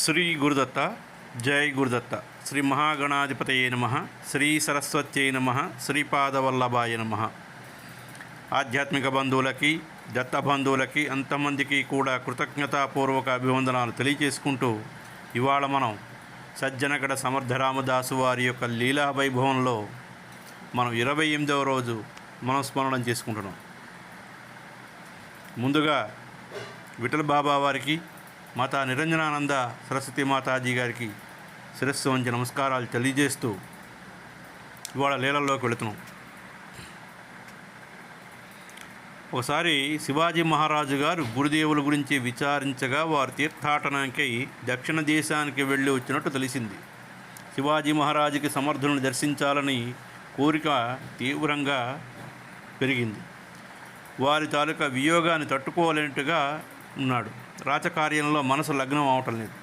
శ్రీ గురుదత్త. జై గురుదత్త. శ్రీ మహాగణాధిపతయే నమః. శ్రీ సరస్వత్యై నమః. శ్రీపాదవల్లభాయ నమః. ఆధ్యాత్మిక బంధువులకి, దత్త బంధువులకి, అంతమందికి కూడా కృతజ్ఞతాపూర్వక అభివందనాలు తెలియజేసుకుంటూ ఇవాళ మనం సజ్జనగడ సమర్థ రామదాసు వారి యొక్క లీలా వైభవంలో మనం 28వ రోజు మనం స్మరణం చేసుకుంటున్నాం. ముందుగా విఠల బాబా వారికి, మాతా నిరంజనానంద సరస్వతి మాతాజీ గారికి శిరస్సు వంచి నమస్కారాలు తెలియజేస్తూ ఇవాళ లీలల్లోకి వెళుతున్నాం. ఒకసారి శివాజీ మహారాజు గారు గురుదేవుల గురించి విచారించగా వారు తీర్థాటనానికై దక్షిణ దేశానికి వెళ్ళి వచ్చినట్టు తెలిసింది. శివాజీ మహారాజుకి సమర్థులను దర్శించాలని కోరిక తీవ్రంగా పెరిగింది. వారి తాలూకా వియోగాన్ని తట్టుకోలేనట్టుగా ఉన్నాడు. రాజకార్యంలో మనసు లగ్నం అవటం లేదు.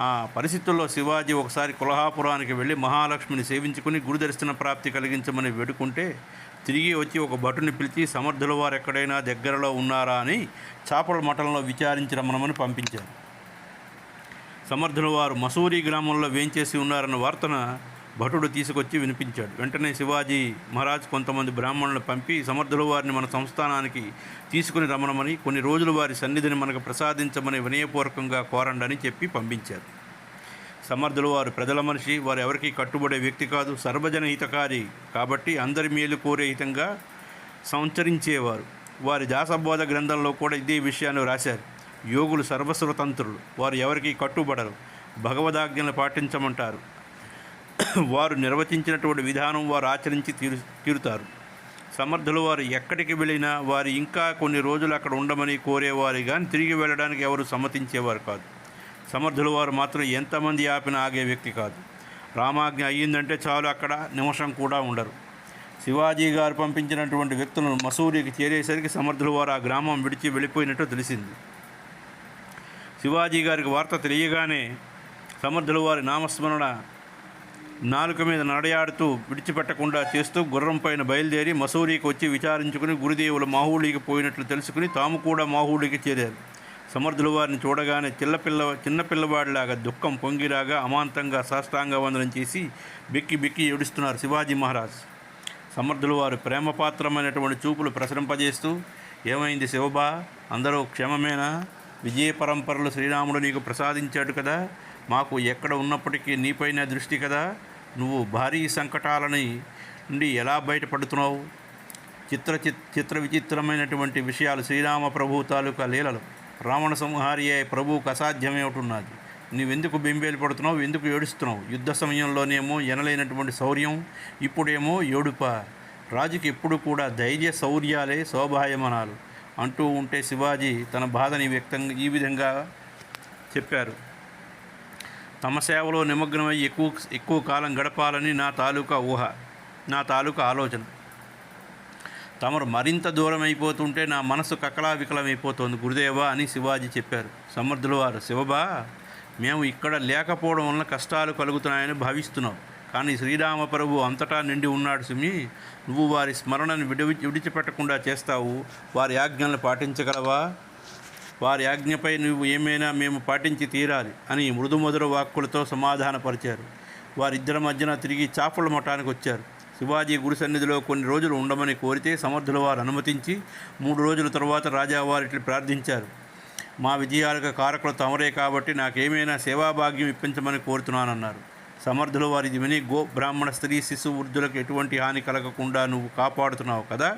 ఆ పరిస్థితుల్లో శివాజీ ఒకసారి కొల్హాపురానికి వెళ్ళి మహాలక్ష్మిని సేవించుకుని గురుదర్శన ప్రాప్తి కలిగించమని వేడుకుంటే తిరిగి వచ్చి ఒక భటుని పిలిచి సమర్థుల వారు ఎక్కడైనా దగ్గరలో ఉన్నారా అని చాపల మఠంలో విచారించి రమ్మనమని పంపించారు. సమర్థుల వారు మసూరి గ్రామంలో వేంచేసి ఉన్నారన్న వార్తన భటుడు తీసుకొచ్చి వినిపించాడు. వెంటనే శివాజీ మహారాజ్ కొంతమంది బ్రాహ్మణులను పంపి సమర్థుల వారిని మన సంస్థానానికి తీసుకుని రమ్మనమని, కొన్ని రోజులు వారి సన్నిధిని మనకు ప్రసాదించమని వినయపూర్వకంగా కోరండని చెప్పి పంపించారు. సమర్థుల వారు ప్రజల మనిషి, వారు ఎవరికి కట్టుబడే వ్యక్తి కాదు, సర్వజన హితకారి కాబట్టి అందరి మేలు కోరే హితంగా సంచరించేవారు. వారి దాసబోధ గ్రంథంలో కూడా ఇదే విషయాన్ని రాశారు. యోగులు సర్వస్వతంత్రులు, వారు ఎవరికి కట్టుబడరు, భగవదాజ్ఞను పాటించమంటారు. వారు నిర్వచించినటువంటి విధానం వారు ఆచరించి తీరుతారు. సమర్థుల వారు ఎక్కడికి వెళ్ళినా వారు ఇంకా కొన్ని రోజులు అక్కడ ఉండమని కోరేవారు, కానీ తిరిగి వెళ్ళడానికి ఎవరు సమ్మతించేవారు కాదు. సమర్థుల వారు మాత్రం ఎంతమంది ఆపినా ఆగే వ్యక్తి కాదు. రామాజ్ఞ అయ్యిందంటే చాలు, అక్కడ నిమిషం కూడా ఉండరు. శివాజీ గారు పంపించినటువంటి వ్యక్తులను మసూరికి చేరేసరికి సమర్థుల వారు ఆ గ్రామం విడిచి వెళ్ళిపోయినట్టు తెలిసింది. శివాజీ గారికి వార్త తెలియగానే సమర్థుల వారి నామస్మరణ నాలుక మీద నడయాడుతూ విడిచిపెట్టకుండా చేస్తూ గుర్రం పైన బయలుదేరి మసూరికి వచ్చి విచారించుకుని గురుదేవులు మాహూళికి పోయినట్లు తెలుసుకుని తాము కూడా మాహూళికి చేరారు. సమర్థుల వారిని చూడగానే చిన్నపిల్లవాడిలాగా దుఃఖం పొంగిరాగా అమాంతంగా సాష్టాంగ వందనం చేసి బిక్కి బిక్కి ఏడుస్తున్నారు శివాజీ మహారాజ్. సమర్థుల వారు ప్రేమపాత్రమైనటువంటి చూపులు ప్రసరింపజేస్తూ, ఏమైంది శివబా, అందరూ క్షేమమేనా? విజయ పరంపరలు శ్రీరాముడు నీకు ప్రసాదించాడు కదా, మాకు ఎక్కడ ఉన్నప్పటికీ నీపైన దృష్టి కదా, నువ్వు భారీ సంకటాలని నుండి ఎలా బయటపడుతున్నావు? చిత్ర విచిత్రమైనటువంటి విషయాలు శ్రీరామ ప్రభు తాలూకా లీలలు. రావణ సంహారి అయి ప్రభువుకు అసాధ్యమేమిటున్నది. నీవెందుకు బెంబేలు పడుతున్నావు, ఎందుకు ఏడుస్తున్నావు? యుద్ధ సమయంలోనేమో ఎనలేనటువంటి శౌర్యం, ఇప్పుడేమో ఏడుప. రాజుకి ఎప్పుడు కూడా ధైర్య శౌర్యాలే శోభాయమనాలు అంటూ ఉంటే శివాజీ తన బాధని ఈ విధంగా చెప్పారు. తమ సేవలో నిమగ్నమై ఎక్కువ కాలం గడపాలని నా తాలూకా ఊహ, నా తాలూకా ఆలోచన. తమరు మరింత దూరం అయిపోతుంటే నా మనసు కకలావికలమైపోతోంది గురుదేవా అని శివాజీ చెప్పారు. సమర్థుల వారు, శివబా, మేము ఇక్కడ లేకపోవడం వలన కష్టాలు కలుగుతున్నాయని భావిస్తున్నావు, కానీ శ్రీరామ ప్రభు అంతటా నిండి ఉన్నాడు సుమి. నువ్వు వారి స్మరణను విడిచిపెట్టకుండా చేస్తావు. వారి ఆజ్ఞలను పాటించగలవా? వారి ఆజ్ఞపై నువ్వు ఏమైనా మేము పాటించి తీరాలి అని మృదుమధుర వాక్కులతో సమాధానపరిచారు. వారిద్దరి మధ్యన తిరిగి చాపల మఠానికి వచ్చారు. శివాజీ గురు సన్నిధిలో కొన్ని రోజులు ఉండమని కోరితే సమర్థుల వారు అనుమతించి 3 రోజుల తర్వాత రాజావారిని ప్రార్థించారు. మా విజయాలకు కారకులు తమరే కాబట్టి నాకేమైనా సేవాభాగ్యం ఇప్పించమని కోరుతున్నానన్నారు. సమర్థుల వారి ఇది విని, బ్రాహ్మణ స్త్రీ శిశు వృద్ధులకు ఎటువంటి హాని కలగకుండా నువ్వు కాపాడుతున్నావు కదా,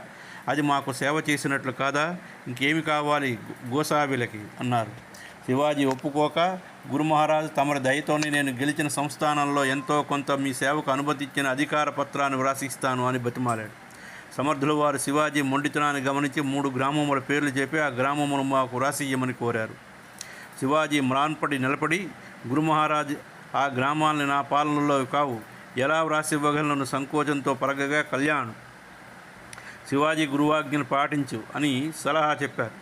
అది మాకు సేవ చేసినట్లు కాదా? ఇంకేమి కావాలి గోసావిలకి అన్నారు. శివాజీ ఒప్పుకోక, గురు మహారాజు తమరి దయతోనే నేను గెలిచిన సంస్థానంలో ఎంతో కొంత మీ సేవకు అనుమతించిన అధికార పత్రాన్ని వ్రాసిస్తాను అని బతిమాలాడు. సమర్థుల వారు శివాజీ మొండితనాన్ని గమనించి 3 గ్రామముల పేర్లు చెప్పి ఆ గ్రామమును మాకు వ్రాసియ్యమని కోరారు. శివాజీ మ్రాన్పడి నిలబడి, గురు మహారాజు, ఆ గ్రామాలని నా పాలనలో కావు, ఎలా వ్రాసి ఇవ్వగలను సంకోచంతో పరగగా, కళ్యాణ్, శివాజీ గురువాజ్ఞను పాటించు అని సలహా చెప్పారు.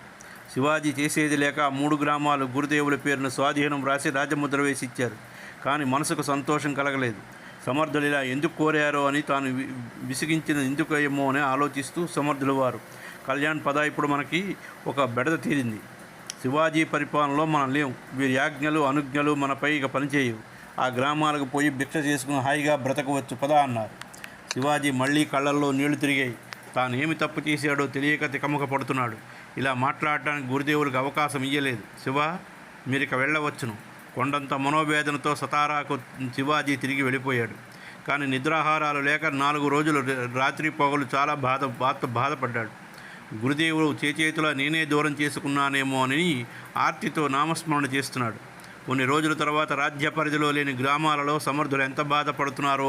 శివాజీ చేసేది లేక 3 గ్రామాలు గురుదేవుల పేరును స్వాధీనం రాసి రాజముద్ర వేసి ఇచ్చారు. కానీ మనసుకు సంతోషం కలగలేదు. సమర్థులు ఇలా ఎందుకు కోరారో అని తాను విసిగించిన ఎందుకు ఏమో అని ఆలోచిస్తూ సమర్థుల వారు, కళ్యాణ్ పద, ఇప్పుడు మనకి ఒక బెడద తీరింది. శివాజీ పరిపాలనలో మనం లేవు. వీరి ఆజ్ఞలు అనుజ్ఞలు మనపై ఇక పనిచేయవు. ఆ గ్రామాలకు పోయి భిక్ష చేసుకుని హాయిగా బ్రతకవచ్చు పదా అన్నారు. శివాజీ మళ్ళీ కళ్ళల్లో నీళ్లు తిరిగాయి. తాను ఏమి తప్పు చేశాడో తెలియక తికమక పడుతున్నాడు. ఇలా మాట్లాడడానికి గురుదేవులకు అవకాశం ఇయ్యలేదు. శివ, మీరిక వెళ్ళవచ్చును. కొండంత మనోవేదనతో సతారాకు శివాజీ తిరిగి వెళ్ళిపోయాడు. కానీ నిద్రాహారాలు లేక 4 రోజులు రాత్రి పగలు చాలా బాధపడ్డాడు. గురుదేవుడు చేతులా నేనే దూరం చేసుకున్నానేమో అని ఆర్తితో నామస్మరణ చేస్తున్నాడు. కొన్ని రోజుల తర్వాత రాజ్య పరిధిలో లేని గ్రామాలలో సమర్థులు ఎంత బాధపడుతున్నారో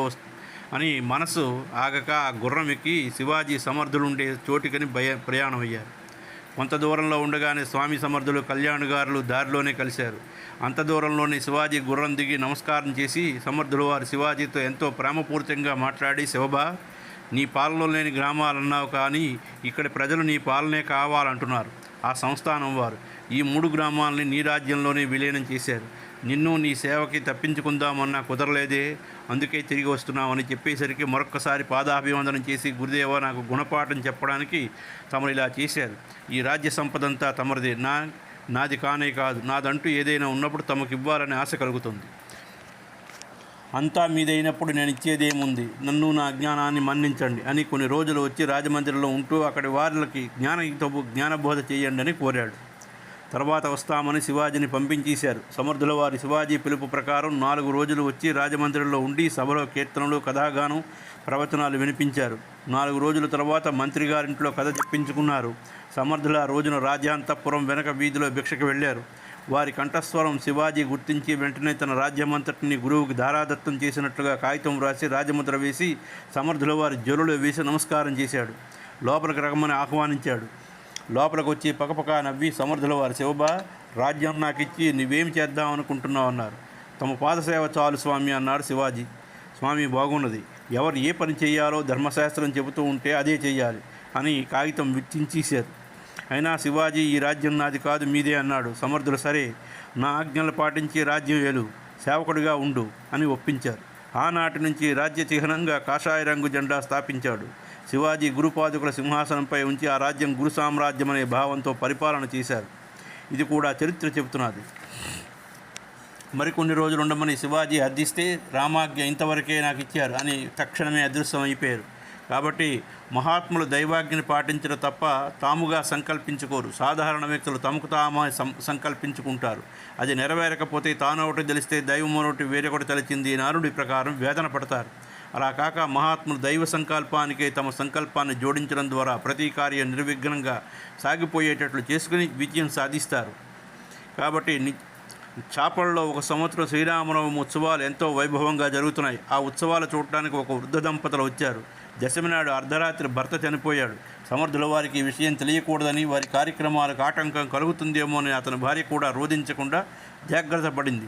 అని మనసు ఆగక ఆ గుర్రం ఎక్కి శివాజీ సమర్థులుండే చోటికని ప్రయాణమయ్యారు. కొంత దూరంలో ఉండగానే స్వామి సమర్థులు కళ్యాణుగారులు దారిలోనే కలిశారు. అంత దూరంలోనే శివాజీ గుర్రం దిగి నమస్కారం చేసి సమర్థులు వారు శివాజీతో ఎంతో ప్రేమపూరితంగా మాట్లాడి, శివబా, నీ పాలనలో లేని గ్రామాలన్నావు కానీ ఇక్కడి ప్రజలు నీ పాలనే కావాలంటున్నారు. ఆ సంస్థానం వారు ఈ 3 గ్రామాలని నీ రాజ్యంలోనే విలీనం చేశారు. నిన్ను నీ సేవకి తప్పించుకుందామన్నా కుదరలేదే, అందుకే తిరిగి వస్తున్నామని చెప్పేసరికి మరొక్కసారి పాదాభివందనం చేసి, గురుదేవ, నాకు గుణపాఠం చెప్పడానికి తమరు ఇలా చేశారు. ఈ రాజ్య సంపదంతా తమరిదే, నాది కానే కాదు. నాదంటూ ఏదైనా ఉన్నప్పుడు తమకు ఇవ్వాలని ఆశ కలుగుతుంది. అంతా మీదైనప్పుడు నేను ఇచ్చేదేముంది, నన్ను నా అజ్ఞానాన్ని మన్నించండి అని కొన్ని రోజులు వచ్చి రాజమందిరంలో ఉంటూ అక్కడి వారికి జ్ఞానబోధ చేయండి అని కోరాడు. తర్వాత వస్తామని శివాజీని పంపించేశారు. సమర్థుల వారి శివాజీ పిలుపు ప్రకారం 4 రోజులు వచ్చి రాజమందిరంలో ఉండి సభలో కీర్తనలు, కథాగానం, ప్రవచనాలు వినిపించారు. 4 రోజుల తర్వాత మంత్రి గారింట్లో కథ చెప్పించుకున్నారు. సమర్థుల రోజున రాజ్యాంతఃపురం వెనక వీధిలో భిక్షకు వెళ్ళారు. వారి కంఠస్వరం శివాజీ గుర్తించి వెంటనే తన రాజ్యమంతటిని గురువుకి ధారాదత్తం చేసినట్లుగా కాగితం రాసి రాజముద్ర వేసి సమర్థుల వారి జొలులో వేసి నమస్కారం చేశాడు. లోపలికి రగమని ఆహ్వానించాడు. లోపలికి వచ్చి పకపక నవ్వి, సమర్థుల వారి, శివబా, రాజ్యం నాకు ఇచ్చి నువ్వేం చేద్దాం అనుకుంటున్నావు అన్నారు. తమ పాదసేవ చాలు స్వామి అన్నాడు శివాజీ. స్వామి, బాగున్నది. ఎవరు ఏ పని చేయాలో ధర్మశాస్త్రం చెబుతూ ఉంటే అదే చెయ్యాలి అని కాగితం విచ్చించేశారు. అయినా శివాజీ, ఈ రాజ్యం నాది కాదు, మీదే అన్నాడు. సమర్థులు, సరే, నా ఆజ్ఞలు పాటించి రాజ్యం ఏలు, సేవకుడిగా ఉండు అని ఒప్పించారు. ఆనాటి నుంచి రాజ్య చిహ్నంగా కాషాయ రంగు జెండా స్థాపించాడు. శివాజీ గురుపాదుకుల సింహాసనంపై ఉంచి ఆ రాజ్యం గురు సామ్రాజ్యం అనే భావంతో పరిపాలన చేశారు. ఇది కూడా చరిత్ర చెబుతున్నది. మరికొన్ని రోజులు ఉండమని శివాజీ అర్థిస్తే రామాజ్ఞ ఇంతవరకే నాకు ఇచ్చారు అని తక్షణమే అదృశ్యం అయిపోయారు. కాబట్టి మహాత్ములు దైవాజ్ఞని పాటించడం తప్ప తాముగా సంకల్పించుకోరు. సాధారణ వ్యక్తులు తమకు తాము సంకల్పించుకుంటారు. అది నెరవేరకపోతే తానొకటి తెలిస్తే దైవమొకటి వేరొకటి తలిచింది నానుడి ప్రకారం వేదన పడతారు. అలా కాక మహాత్ములు దైవ సంకల్పానికే తమ సంకల్పాన్ని జోడించడం ద్వారా ప్రతి కార్యం నిర్విఘ్నంగా సాగిపోయేటట్లు చేసుకుని విజయం సాధిస్తారు. కాబట్టి చాపల్లో 1 సంవత్సరం శ్రీరామనవమి ఉత్సవాలు ఎంతో వైభవంగా జరుగుతున్నాయి. ఆ ఉత్సవాలు చూడటానికి ఒక వృద్ధ దంపతులు వచ్చారు. దశమి నాడు అర్ధరాత్రి భర్త చనిపోయాడు. సమర్థుల వారికి ఈ విషయం తెలియకూడదని, వారి కార్యక్రమాలకు ఆటంకం కలుగుతుందేమో అని అతని భార్య కూడా రోధించకుండా జాగ్రత్త పడింది.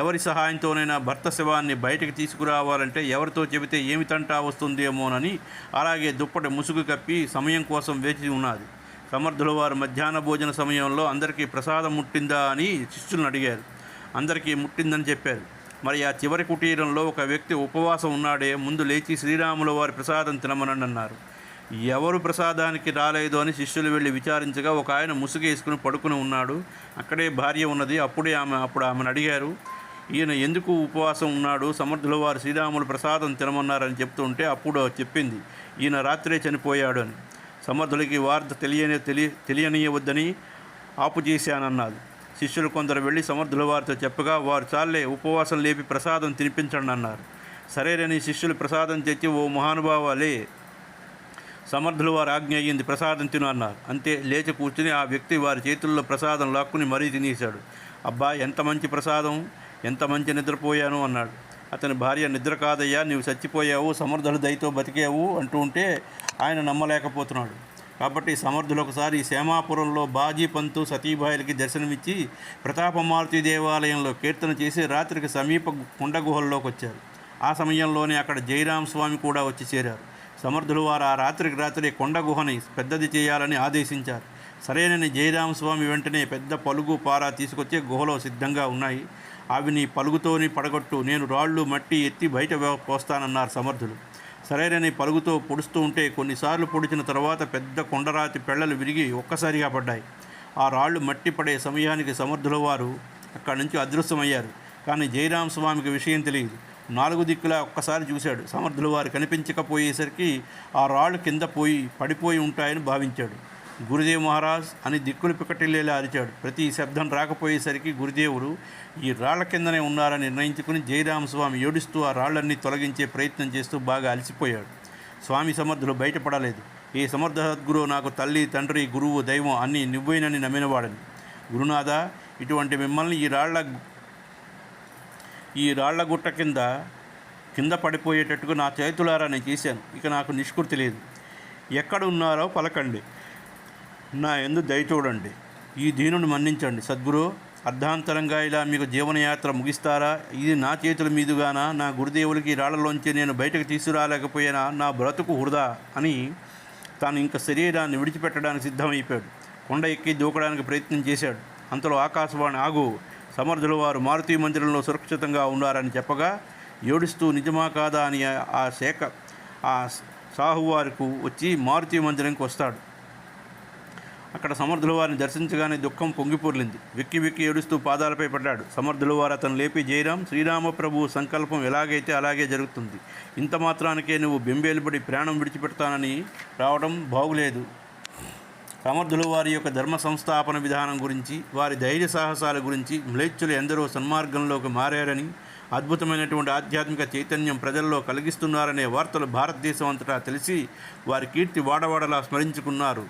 ఎవరి సహాయంతోనైనా భర్త శవాన్ని బయటికి తీసుకురావాలంటే ఎవరితో చెబితే ఏమి తంటా వస్తుందేమోనని అలాగే దుప్పటి ముసుగు కప్పి సమయం కోసం వేచి ఉన్నది. సమర్థుల వారు మధ్యాహ్న భోజన సమయంలో అందరికీ ప్రసాదం ముట్టిందా అని శిష్యులను అడిగారు. అందరికీ ముట్టిందని చెప్పారు. మరి ఆ చివరి కుటీరంలో ఒక వ్యక్తి ఉపవాసం ఉన్నాడే, ముందు లేచి శ్రీరాముల వారి ప్రసాదం తినమనండి అన్నారు. ఎవరు ప్రసాదానికి రాలేదు అని శిష్యులు వెళ్ళి విచారించగా ఒక ఆయన ముసుగేసుకుని పడుకుని ఉన్నాడు. అక్కడే భార్య ఉన్నది. అప్పుడు ఆమెను అడిగారు, ఈయన ఎందుకు ఉపవాసం ఉన్నాడు? సమర్థుల వారు శ్రీరాములు ప్రసాదం తినమన్నారని చెప్తుంటే అప్పుడు చెప్పింది, ఈయన రాత్రే చనిపోయాడు అని. సమర్థులకి వార్త తెలియనీయవద్దని ఆపు చేశానన్నది. శిష్యులు కొందరు వెళ్ళి సమర్థుల వారితో చెప్పగా వారు, చాలే, ఉపవాసం లేపి ప్రసాదం తినిపించండి అన్నారు. సరేనని శిష్యులు ప్రసాదం తెచ్చి, ఓ మహానుభావాలే, సమర్థుల వారు ఆజ్ఞ అయ్యింది, ప్రసాదం తిను అన్నారు. అంతే, లేచి కూర్చుని ఆ వ్యక్తి వారి చేతుల్లో ప్రసాదం లాక్కుని మరీ తినేశాడు. అబ్బా, ఎంత మంచి ప్రసాదం, ఎంత మంచి నిద్రపోయాను అన్నాడు. అతని భార్య, నిద్ర కాదయ్యా, నీవు చచ్చిపోయావు, సమర్థుల దయతో బతికావు అంటూ ఉంటే ఆయన నమ్మలేకపోతున్నాడు. కాబట్టి సమర్థులు ఒకసారి సేమాపురంలో బాజీ పంతు సతీబాయిలకి దర్శనమిచ్చి ప్రతాపమారుతి దేవాలయంలో కీర్తన చేసి రాత్రికి సమీప కొండ గుహల్లోకి వచ్చారు. ఆ సమయంలోనే అక్కడ జయరామ స్వామి కూడా వచ్చి చేరారు. సమర్థులు వారు ఆ రాత్రి కొండ గుహని పెద్దది చేయాలని ఆదేశించారు. సరేనని జయరామ స్వామి వెంటనే పెద్ద పలుగు పారా తీసుకొచ్చి గుహలో సిద్ధంగా ఉన్నాయి. అవి నీ పలుగుతోని పడగొట్టు, నేను రాళ్ళు మట్టి ఎత్తి బయట పోస్తానన్నారు సమర్థులు. సరేనని పలుగుతో పొడుస్తూ ఉంటే కొన్నిసార్లు పొడిచిన తర్వాత పెద్ద కొండరాతి పెళ్ళలు విరిగి ఒక్కసారిగా పడ్డాయి. ఆ రాళ్ళు మట్టి పడే సమయానికి సమర్థుల వారు అక్కడి నుంచి అదృశ్యమయ్యారు. కానీ జయరామ స్వామికి విషయం తెలియదు. 4 దిక్కులా ఒక్కసారి చూశాడు. సమర్థుల వారు కనిపించకపోయేసరికి ఆ రాళ్ళు కింద పడిపోయి ఉంటాయని భావించాడు. గురుదేవ్ మహారాజ్ అని దిక్కులు పికటిల్లేలా అరిచాడు. ప్రతి శబ్దం రాకపోయేసరికి గురుదేవుడు ఈ రాళ్ల కిందనే ఉన్నారని నిర్ణయించుకుని జయరామస్వామి ఏడుస్తూ ఆ రాళ్లన్నీ తొలగించే ప్రయత్నం చేస్తూ బాగా అలసిపోయాడు. స్వామి సమర్థులు బయటపడలేదు. ఏ సమర్థ సద్గురు నాకు తల్లి, తండ్రి, గురువు, దైవం అన్నీ నువ్వేనని నమ్మినవాడని. గురునాథ, ఇటువంటి మిమ్మల్ని ఈ రాళ్ల గుట్ట కింద పడిపోయేటట్టుగా నా చేతులారా నేను చేశాను. ఇక నాకు నిష్కృతి లేదు. ఎక్కడ ఉన్నారో పలకండి, నా యందు దయ చూడండి, ఈ దీనుని మన్నించండి. సద్గురు, అర్ధాంతరంగా ఇలా మీకు జీవనయాత్ర ముగిస్తారా? ఇది నా చేతుల మీదుగానా? నా గురుదేవులకి రాళ్లలోంచి నేను బయటకు తీసుకురాలేకపోయినా నా బ్రతుకు వృధా అని తాను ఇంక శరీరాన్ని విడిచిపెట్టడానికి సిద్ధమైపోయాడు. కొండ ఎక్కి దూకడానికి ప్రయత్నం చేశాడు. అంతలో ఆకాశవాణి, ఆగు, సమర్థుల వారు మారుతి మందిరంలో సురక్షితంగా ఉన్నారని చెప్పగా ఏడుస్తూ నిజమా కాదా అని ఆ సాహువారికి వచ్చి మారుతి మందిరంకి వస్తాడు. అక్కడ సమర్థుల వారిని దర్శించగానే దుఃఖం పొంగిపొర్లింది. వెక్కి వెక్కి ఏడుస్తూ పాదాలపై పడ్డాడు. సమర్థుల వారు అతను లేపి, శ్రీరామప్రభు సంకల్పం ఎలాగైతే అలాగే జరుగుతుంది. ఇంత మాత్రానికే నువ్వు బెంబేలుపడి ప్రాణం విడిచిపెడతానని రావడం బాగులేదు. సమర్థుల వారి యొక్క ధర్మ సంస్థాపన విధానం గురించి, వారి ధైర్య సాహసాల గురించి, మ్లేచ్చులు ఎందరో సన్మార్గంలోకి మారారని, అద్భుతమైనటువంటి ఆధ్యాత్మిక చైతన్యం ప్రజల్లో కలిగిస్తున్నారనే వార్తలు భారతదేశం అంతటా తెలిసి వారి కీర్తి వాడవాడలా స్మరించుకున్నారు.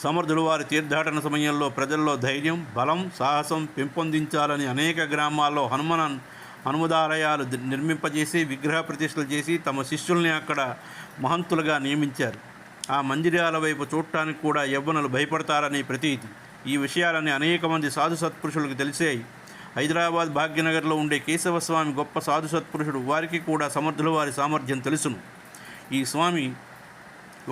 సమర్థులు వారి తీర్థాటన సమయంలో ప్రజల్లో ధైర్యం, బలం, సాహసం పెంపొందించాలని అనేక గ్రామాల్లో హనుమదాలయాలు నిర్మింపజేసి విగ్రహ ప్రతిష్టలు చేసి తమ శిష్యుల్ని అక్కడ మహంతులుగా నియమించారు. ఆ మందిరాల వైపు చూడటానికి కూడా యవ్వనులు భయపడతారని ప్రతీతి. ఈ విషయాలని అనేక మంది సాధు సత్పురుషులకు తెలిసాయి. హైదరాబాద్ భాగ్యనగర్లో ఉండే కేశవస్వామి గొప్ప సాధు సత్పురుషుడు. వారికి కూడా సమర్థుల వారి సామర్థ్యం తెలుసును. ఈ స్వామి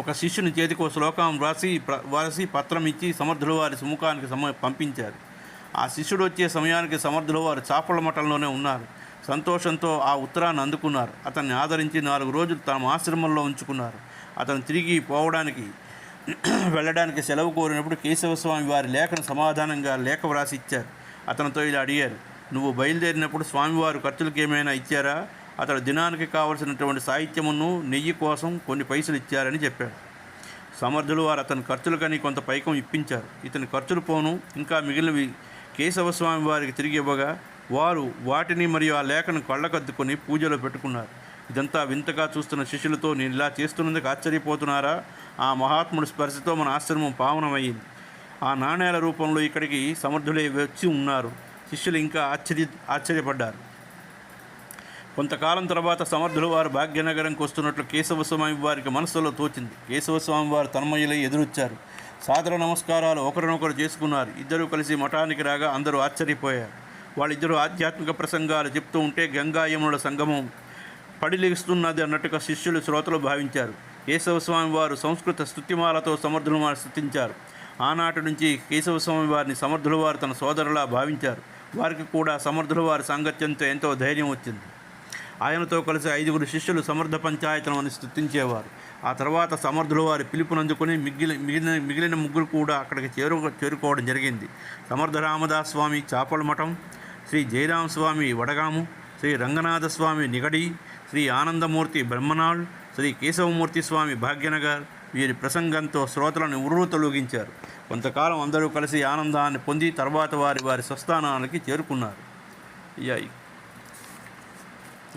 ఒక శిష్యుని చేతికో శ్లోకం వ్రాసి పత్రం ఇచ్చి సమర్థుల వారి సుముఖానికి పంపించారు. ఆ శిష్యుడు వచ్చే సమయానికి సమర్థుల వారు చాపల మఠంలోనే ఉన్నారు. సంతోషంతో ఆ ఉత్తరాన్ని అందుకున్నారు. అతన్ని ఆదరించి 4 రోజులు తమ ఆశ్రమంలో ఉంచుకున్నారు. అతను తిరిగి వెళ్ళడానికి సెలవు కోరినప్పుడు కేశవస్వామి వారి లేఖను సమాధానంగా లేఖ వ్రాసి ఇచ్చారు. అతనితో ఇలా అడిగారు, నువ్వు బయలుదేరినప్పుడు స్వామివారు ఖర్చులకు ఏమైనా ఇచ్చారా? అతడు దినానికి కావలసినటువంటి సాహిత్యమును, నెయ్యి కోసం కొన్ని పైసలు ఇచ్చారని చెప్పాడు. సమర్థులు వారు అతని ఖర్చులకని కొంత పైకం ఇప్పించారు. ఇతని ఖర్చులు పోను ఇంకా మిగిలినవి కేశవస్వామి వారికి తిరిగి ఇవ్వగా వారు వాటిని మరియు ఆ లేఖను కళ్ళకద్దుకొని పూజలో పెట్టుకున్నారు. ఇదంతా వింతగా చూస్తున్న శిష్యులతో, నేను ఇలా చేస్తున్నందుకు ఆశ్చర్యపోతున్నారా? ఆ మహాత్ముడి స్పర్శతో మన ఆశ్రమం పావనమైంది. ఆ నాణేల రూపంలో ఇక్కడికి సమర్థులే వచ్చి ఉన్నారు. శిష్యులు ఇంకా ఆశ్చర్యపడ్డారు. కొంతకాలం తర్వాత సమర్థుల వారు భాగ్యనగరంకి వస్తున్నట్లు కేశవస్వామి వారికి మనస్సులో తోచింది. కేశవస్వామి వారు తన్మయులై ఎదురొచ్చారు. సాదర నమస్కారాలు ఒకరినొకరు చేసుకున్నారు. ఇద్దరూ కలిసి మఠానికి రాగా అందరూ ఆశ్చర్యపోయారు. వాళ్ళిద్దరూ ఆధ్యాత్మిక ప్రసంగాలు చెప్తూ ఉంటే గంగా యమునుల సంగమం పడిలేస్తున్నది అన్నట్టుగా శిష్యులు శ్రోతలు భావించారు. కేశవస్వామి వారు సంస్కృత స్తుతిమాలతో సమర్థుల వారు స్తుతించారు. ఆనాటి నుంచి కేశవస్వామి వారిని సమర్థుల వారు తన సోదరులా భావించారు. వారికి కూడా సమర్థుల వారి సాంగత్యంతో ఎంతో ధైర్యం వచ్చింది. ఆయనతో కలిసి 5 శిష్యులు సమర్థ పంచాయతనం అని స్తుతించేవారు. ఆ తర్వాత సమర్థుల వారి పిలుపునందుకుని మిగిలిన 3 కూడా అక్కడికి చేరుకోవడం జరిగింది. సమర్థ రామదాస్ స్వామి చాపల మఠం, శ్రీ జయరామ స్వామి వడగాము, శ్రీ రంగనాథ స్వామి నిగడి, శ్రీ ఆనందమూర్తి బ్రహ్మనాళ్, శ్రీ కేశవమూర్తి స్వామి భాగ్యనగర్ వీరి ప్రసంగంతో శ్రోతలను ఉర్రూతలూగించారు. కొంతకాలం అందరూ కలిసి ఆనందాన్ని పొంది తర్వాత వారి స్వస్థానాలకి చేరుకున్నారు.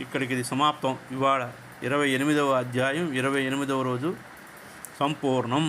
ఇక్కడికి ఇది సమాప్తం. ఇవాళ 28వ అధ్యాయం 28వ రోజు సంపూర్ణం.